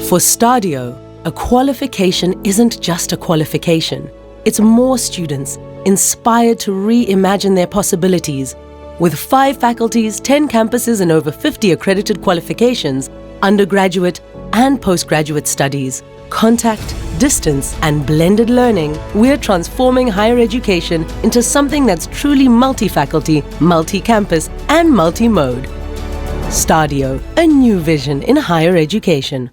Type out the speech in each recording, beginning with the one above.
For Stadio, a qualification isn't just a qualification. It's more students inspired to reimagine their possibilities. With 5 faculties, 10 campuses and over 50 accredited qualifications, undergraduate and postgraduate studies, contact, distance and blended learning, we're transforming higher education into something that's truly multi-faculty, multi-campus and multi-mode. Stadio, a new vision in higher education.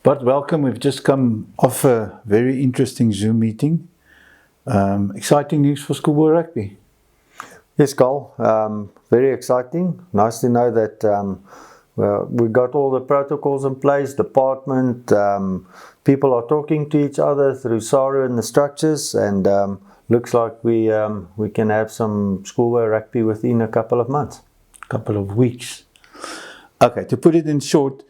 But welcome, we've just come off a very interesting Zoom meeting. Exciting news for Schoolboy Rugby. Yes, Carl, very exciting. Nice to know that we got all the protocols in place, department, people are talking to each other through SARU and the structures, and looks like we can have some Schoolboy Rugby within a couple of months. Couple of weeks. Okay, to put it in short,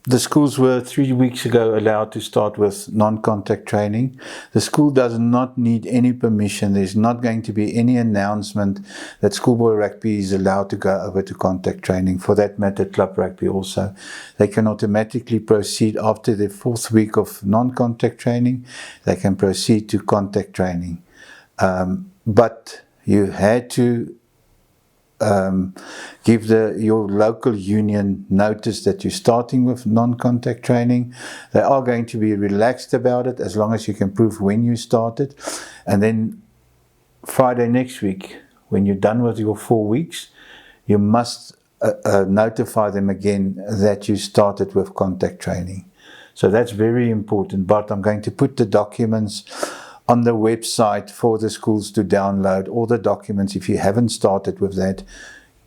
the schools were 3 weeks ago allowed to start with non-contact training. The school does not need any permission. There's not going to be any announcement that Schoolboy Rugby is allowed to go over to contact training. For that matter, Club Rugby also. They can automatically proceed after the 4th week of non-contact training. They can proceed to contact training. But you had to give your local union notice that you're starting with non-contact training. They are going to be relaxed about it as long as you can prove when you started. And then Friday next week, when you're done with your 4 weeks, you must notify them again that you started with contact training. So that's very important. But I'm going to put the documents on the website for the schools to download all the documents. If you haven't started with that,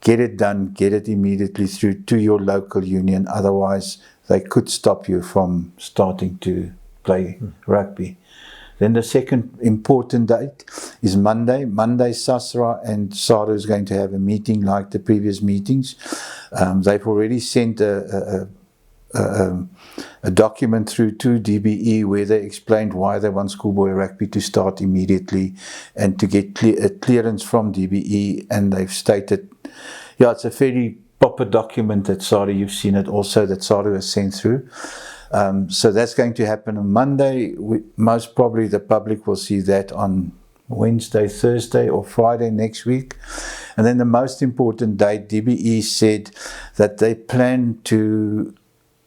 get it done, get it immediately through to your local union. Otherwise, they could stop you from starting to play rugby. Then the second important date is Monday. Monday, SASRA and SARU is going to have a meeting like the previous meetings. They've already sent a document through to DBE where they explained why they want Schoolboy Rugby to start immediately and to get clearance from DBE, and they've stated, yeah, it's a fairly proper document that SARU, you've seen it also, that SARU has sent through. So that's going to happen on Monday. Most probably the public will see that on Wednesday, Thursday or Friday next week. And then the most important date, DBE said that they plan to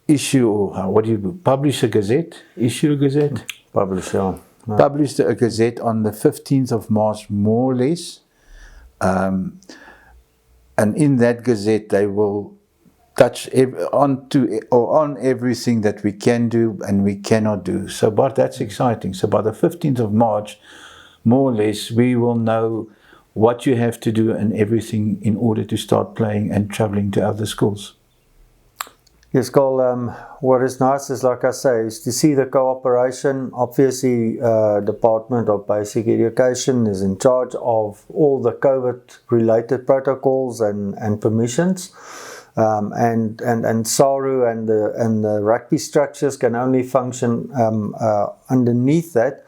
issue, or what do you do? Publish a gazette? Issue a gazette? Publish, yeah. No. Published a gazette on the 15th of March, more or less. And in that gazette, they will touch on everything that we can do and we cannot do. So, but that's exciting. So by the 15th of March, more or less, we will know what you have to do and everything in order to start playing and traveling to other schools. Yes, Carl, what is nice is, like I say, is to see the cooperation. Obviously, Department of Basic Education is in charge of all the COVID-related protocols and permissions. And SARU and the rugby structures can only function underneath that.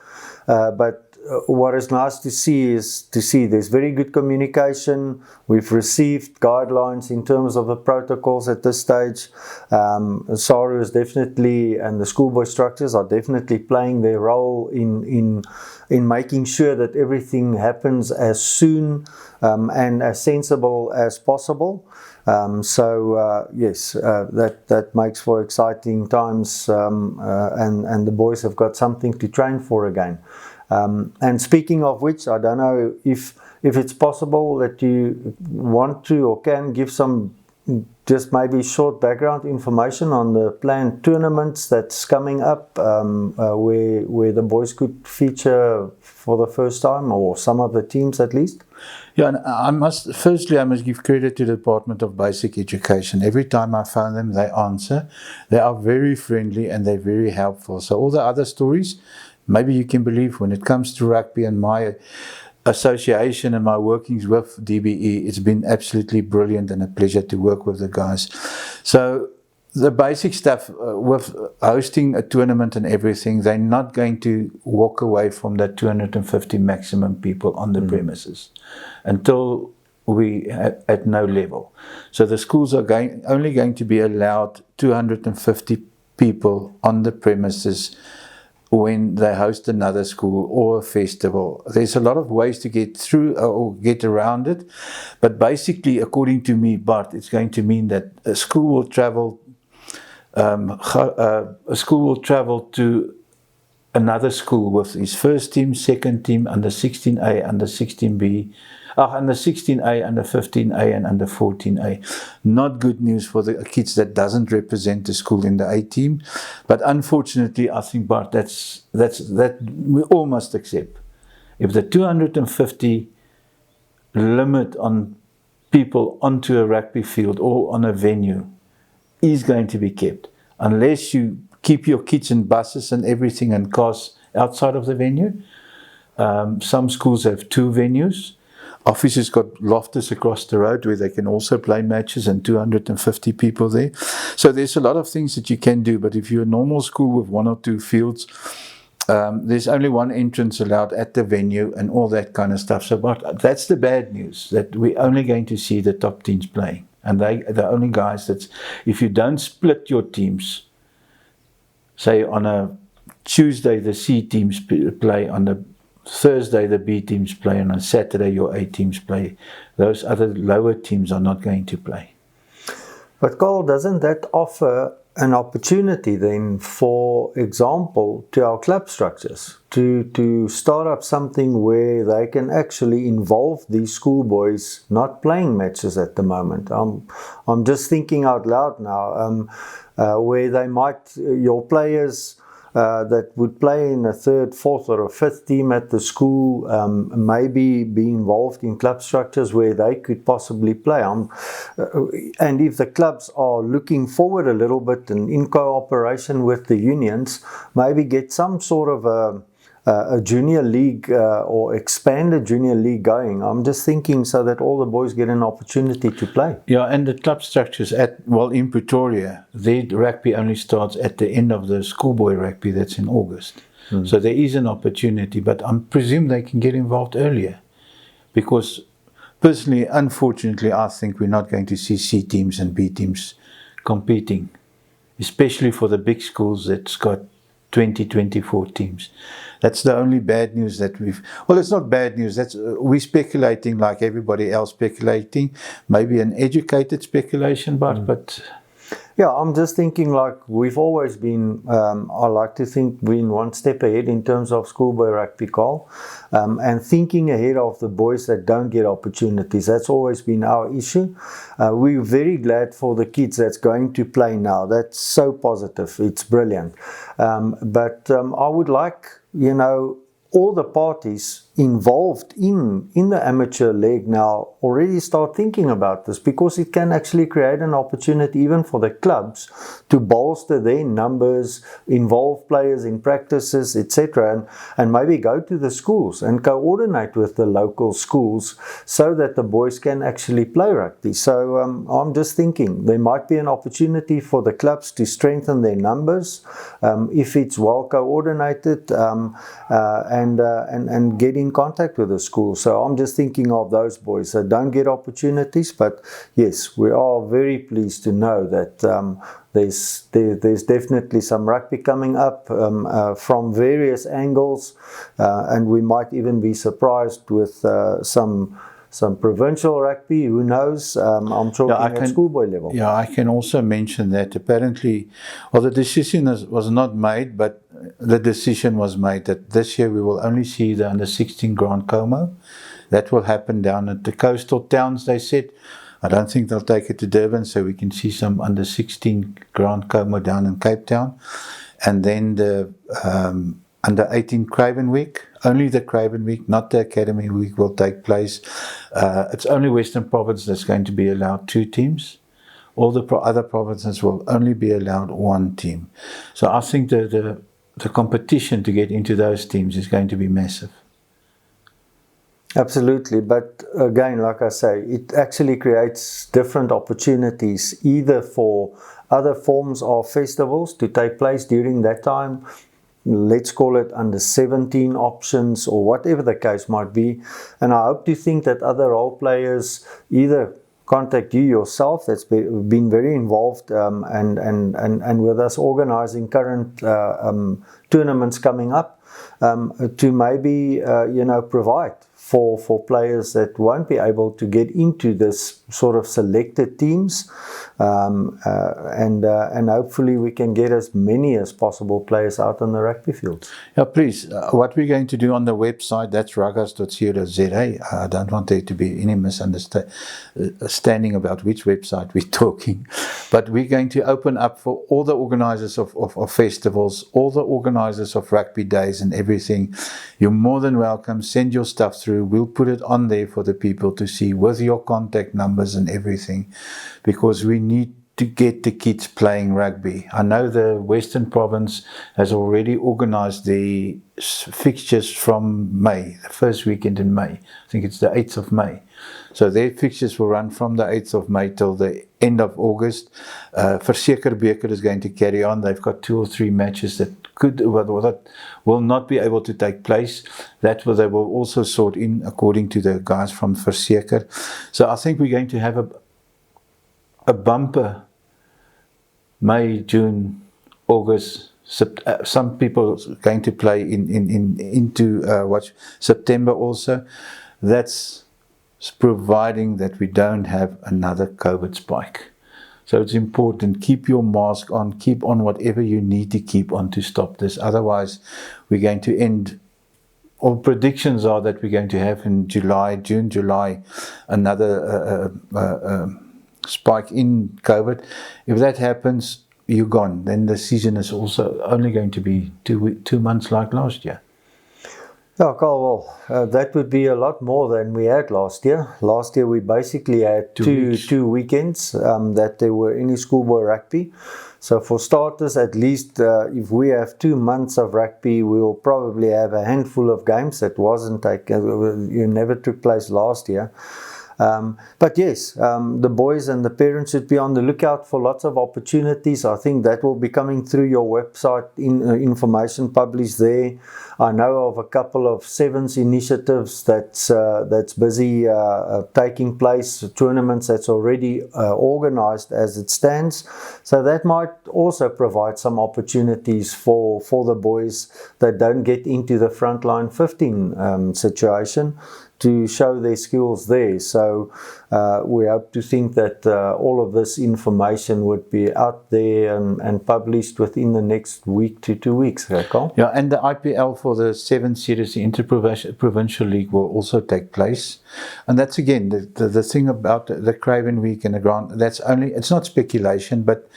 But what is nice to see is there's very good communication. We've received guidelines in terms of the protocols at this stage. SARU is definitely, and the schoolboy structures are definitely playing their role in making sure that everything happens as soon and as sensible as possible. Yes, that makes for exciting times, and the boys have got something to train for again. And speaking of which, I don't know if it's possible that you want to or can give some just maybe short background information on the planned tournaments that's coming up, where the boys could feature for the first time, or some of the teams at least. Yeah, and I must give credit to the Department of Basic Education. Every time I phone them, they answer. They are very friendly and they're very helpful. So all the other stories, maybe you can believe, when it comes to rugby and my association and my workings with DBE, it's been absolutely brilliant and a pleasure to work with the guys. So the basic stuff with hosting a tournament and everything, they're not going to walk away from that 250 maximum people on the premises until we at no level. So the schools are only going to be allowed 250 people on the premises when they host another school or a festival. There's a lot of ways to get through or get around it, but basically, according to me, Bart, it's going to mean that a school will travel to another school with his first team, second team, under 16A, under 16B, under 16A, under 15A, and under 14A. Not good news for the kids that doesn't represent the school in the A team. But unfortunately, I think, Bart, that we all must accept. If the 250 limit on people onto a rugby field or on a venue is going to be kept, unless you keep your kids in buses and everything and cars outside of the venue. Some schools have 2 venues. Offices got lofters across the road where they can also play matches, and 250 people there. So there's a lot of things that you can do, but if you're a normal school with 1 or 2 fields, there's only 1 entrance allowed at the venue and all that kind of stuff. So but that's the bad news, that we're only going to see the top teams playing. And they're the only guys that's, if you don't split your teams, say on a Tuesday the C teams play, on the Thursday the B teams play, and on Saturday your A teams play, those other lower teams are not going to play. But Carl, doesn't that offer an opportunity then, for example, to our club structures to start up something where they can actually involve these schoolboys not playing matches at the moment? I'm just thinking out loud now, where they might, your players that would play in a 3rd, 4th or a 5th team at the school, maybe be involved in club structures where they could possibly play. And if the clubs are looking forward a little bit and in cooperation with the unions, maybe get some sort of a junior league or expanded junior league going. I'm just thinking so that all the boys get an opportunity to play. Yeah, and the club structures in Pretoria, their rugby only starts at the end of the schoolboy rugby, that's in August. So there is an opportunity, but I presume they can get involved earlier. Because personally, unfortunately, I think we're not going to see C teams and B teams competing, especially for the big schools that's got 20, 24 teams. That's the only bad news that it's not bad news. That's we're speculating like everybody else speculating. Maybe an educated speculation, but yeah, I'm just thinking like we've always been, I like to think, been one step ahead in terms of schoolboy rugby, Carl, and thinking ahead of the boys that don't get opportunities. That's always been our issue. We're very glad for the kids that's going to play now. That's so positive. It's brilliant. But I would like, all the parties involved in the amateur leg now already start thinking about this, because it can actually create an opportunity even for the clubs to bolster their numbers, involve players in practices, etc., and maybe go to the schools and coordinate with the local schools so that the boys can actually play rugby. So I'm just thinking there might be an opportunity for the clubs to strengthen their numbers if it's well coordinated, and get in contact with the school. So I'm just thinking of those boys that don't get opportunities. But yes, we are very pleased to know that there's definitely some rugby coming up from various angles, and we might even be surprised with some provincial rugby, who knows? I'm talking at schoolboy level. Yeah, I can also mention that apparently, well, the decision was not made, but the decision was made that this year we will only see the under 16 Grand Como. That will happen down at the coastal towns, they said. I don't think they'll take it to Durban, so we can see some under 16 Grand Como down in Cape Town. And then the under 18 Craven Week, only the Craven Week, not the Academy Week, will take place. It's only Western Province that's going to be allowed 2 teams. All the other provinces will only be allowed 1 team. So I think the competition to get into those teams is going to be massive. Absolutely, but again, like I say, it actually creates different opportunities either for other forms of festivals to take place during that time. Let's call it under 17 options or whatever the case might be. And I hope to think that other role players either contact you yourself, that's been very involved and with us organizing current tournaments coming up, to maybe provide for players that won't be able to get into this sort of selected teams, and hopefully we can get as many as possible players out on the rugby field. Yeah, please. What we're going to do on the website, that's ruggers.co.za. I don't want there to be any misunderstanding about which website we're talking, but we're going to open up for all the organizers of festivals, all the organizers of rugby days and everything. You're more than welcome. Send your stuff through. We'll put it on there for the people to see with your contact numbers and everything, because we need to get the kids playing rugby. I know the Western Province has already organized the fixtures from May, the first weekend in May. I think it's the 8th of May. So their fixtures will run from the 8th of May till the end of August. Verseker Beker is going to carry on. They've got 2 or 3 matches that will not be able to take place. That they will also sort in according to the guys from Verseker. So I think we're going to have a bumper May, June, August. Some people are going to play into September also. That's providing that we don't have another COVID spike. So it's important, keep your mask on, keep on whatever you need to keep on to stop this. Otherwise, we're going to end, all predictions are that we're going to have in June, July, another spike in COVID. If that happens, you're gone. Then the season is also only going to be 2 months like last year. Yeah, Carl, well, that would be a lot more than we had last year. Last year we basically had two weekends that there were any schoolboy rugby. So for starters, at least if we have 2 months of rugby, we will probably have a handful of games that never took place last year. But yes, the boys and the parents should be on the lookout for lots of opportunities. I think that will be coming through your website, information published there. I know of a couple of Sevens initiatives that's busy taking place, tournaments that's already organized as it stands. So that might also provide some opportunities for the boys that don't get into the frontline 15 situation, to show their skills there. So we hope to think that all of this information would be out there and published within the next week to 2 weeks. Okay, Carl? Yeah, and the IPL for the 7th series, the Interprovincial League, will also take place. And that's again the thing about the Craven Week and the Grand. It's not speculation, but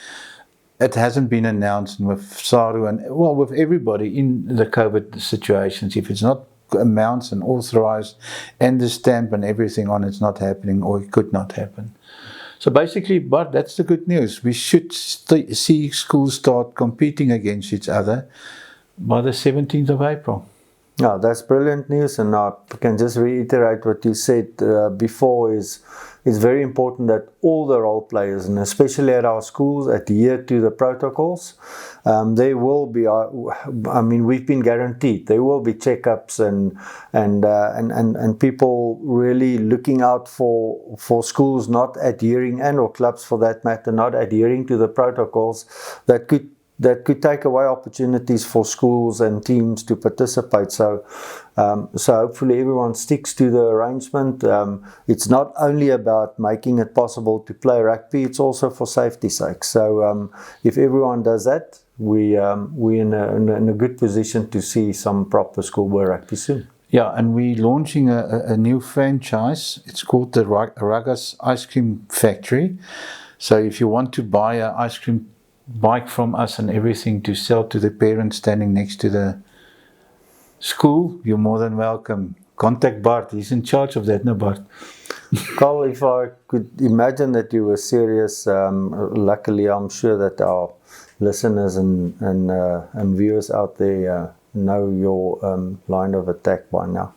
it hasn't been announced. And with SARU and with everybody in the COVID situations, if it's not amounts and authorized and the stamp and everything on, it's not happening, or it could not happen. So basically, but that's the good news. We should see schools start competing against each other by the 17th of April. Yeah, that's brilliant news, and I can just reiterate what you said before, is it's very important that all the role players, and especially at our schools, adhere to the protocols. There will be, we've been guaranteed there will be checkups and people really looking out for schools not adhering, and or clubs for that matter, not adhering to the protocols that could take away opportunities for schools and teams to participate. So hopefully everyone sticks to the arrangement. It's not only about making it possible to play rugby, it's also for safety's sake. So if everyone does that, we're in a good position to see some proper schoolboy rugby soon. Yeah, and we're launching a new franchise. It's called the Ruggus Ice Cream Factory. So if you want to buy an ice cream bike from us and everything to sell to the parents standing next to the school, you're more than welcome. Contact Bart, he's in charge of that, no Bart? Carl, if I could imagine that you were serious, luckily I'm sure that our listeners and viewers out there know your line of attack by now.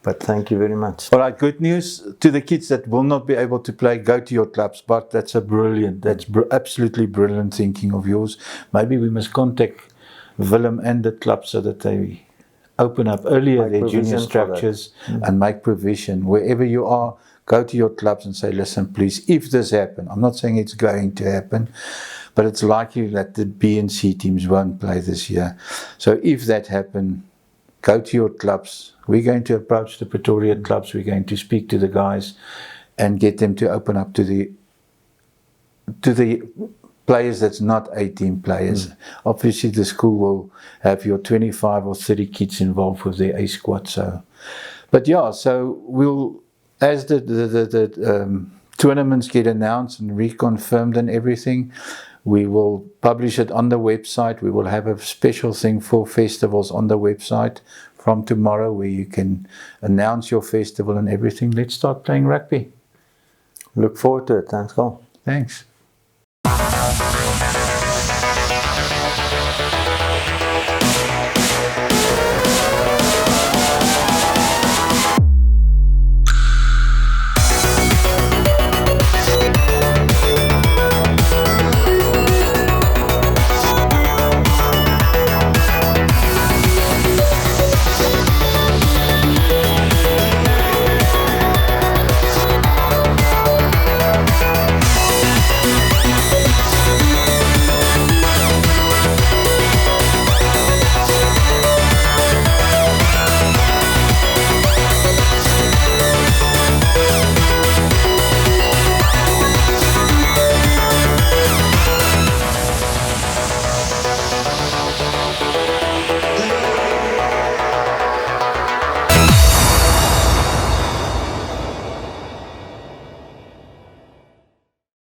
But thank you very much. All right, good news to the kids that will not be able to play, go to your clubs. But that's absolutely brilliant thinking of yours. Maybe we must contact Willem and the club so that they open up earlier their junior structures and make provision. Wherever you are, go to your clubs and say, listen, please, if this happens, I'm not saying it's going to happen, but it's likely that the B and C teams won't play this year. So if that happens, go to your clubs. We're going to approach the Pretoria clubs. We're going to speak to the guys and get them to open up to the players that's not A-team players. Obviously, the school will have your 25 or 30 kids involved with their A squad. So, but yeah, so we'll, as the tournaments get announced and reconfirmed and everything, we will publish it on the website. We will have a special thing for festivals on the website from tomorrow where you can announce your festival and everything. Let's start playing rugby. Look forward to it. Thanks, Carl. Thanks.